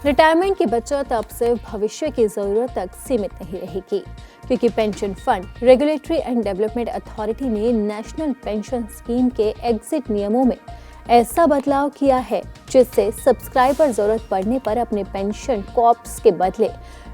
Retirement की बचत अब सिर्फ भविष्य की जरूरत तक सीमित नहीं रहेगी, क्योंकि pension fund regulatory and development authority ने नेशनल पेंशन स्कीम के एग्जिट नियमों में ऐसा बदलाव किया है जिससे सब्सक्राइबर जरूरत पड़ने पर अपने पेंशन कॉर्प्स के बदले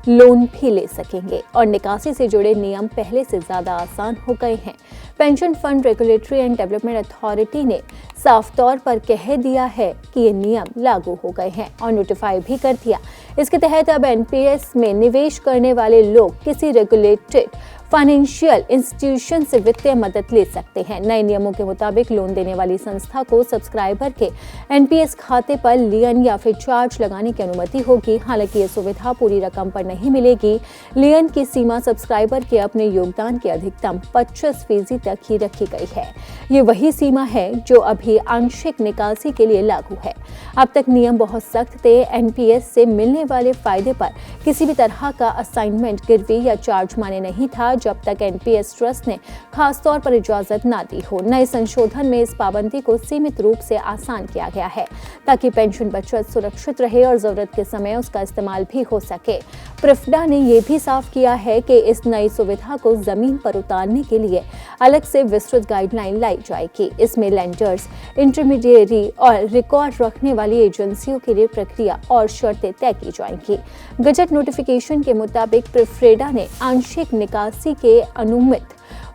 लोन भी ले सकेंगे और निकासी से जुड़े नियम पहले से ज्यादा आसान हो गए हैं। Pension fund regulatory and development authority ने साफ तौर पर कह दिया है कि ये नियम लागू हो गए हैं और नोटिफाई भी कर दिया। इसके तहत अब एनपीएस में निवेश करने वाले लोग किसी रेगुलेटेड फाइनेंशियल इंस्टीट्यूशन से वित्तीय मदद ले सकते हैं। नए नियमों के मुताबिक लोन देने वाली संस्था को सब्सक्राइबर के एनपीएस खाते पर लियन या फिर चार्ज लगाने की अनुमति होगी। हालांकि ये सुविधा पूरी रकम पर नहीं मिलेगी। लियन की सीमा सब्सक्राइबर के अपने योगदान के अधिकतम 25% तक ही रखी गई है। ये वही सीमा है जो अभी आंशिक निकासी के लिए लागू है। अब तक नियम बहुत सख्त थे। एनपीएस से मिलने वाले फायदे पर किसी भी तरह का असाइनमेंट, गिरवी या चार्ज माने नहीं था जब तक एनपीएस ट्रस्ट ने खास तौर पर इजाजत ना दी हो। नए संशोधन में इस पाबंदी को सीमित रूप से आसान किया गया है ताकि पेंशन बचत सुरक्षित रहे और जरूरत के समय उसका इस्तेमाल भी हो सके। प्रिफडा ने यह भी साफ किया है कि इस नई सुविधा को जमीन पर उतारने के लिए अलग से विस्तृत गाइडलाइन लाई जाएगी। इसमें लेंडर्स, इंटरमीडिएरी और रिकॉर्ड रखने वाली एजेंसियों के लिए प्रक्रिया और शर्तें तय की जाएंगी। गजट नोटिफिकेशन के मुताबिक प्रिफेडा ने आंशिक निकासी के अनुमित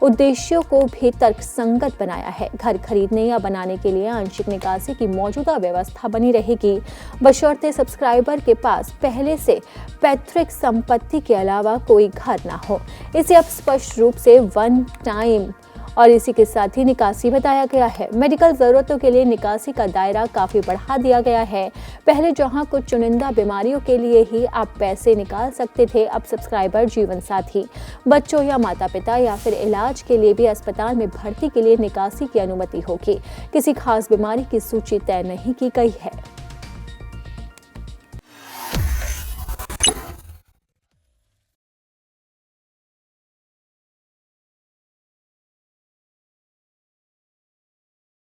उद्देश्यों को भी तर्कसंगत बनाया है। घर खरीदने या बनाने के लिए आंशिक निकासी की मौजूदा व्यवस्था बनी रहेगी, बशर्ते सब्सक्राइबर के पास पहले से पैतृक संपत्ति के अलावा कोई घर ना हो। इसे अब स्पष्ट रूप से वन टाइम और इसी के साथ ही निकासी बताया गया है। मेडिकल जरूरतों के लिए निकासी का दायरा काफी बढ़ा दिया गया है। पहले जहां कुछ चुनिंदा बीमारियों के लिए ही आप पैसे निकाल सकते थे, अब सब्सक्राइबर जीवन साथी, बच्चों या माता पिता या फिर इलाज के लिए भी अस्पताल में भर्ती के लिए निकासी की अनुमति होगी। किसी खास बीमारी की सूची तय नहीं की गई है।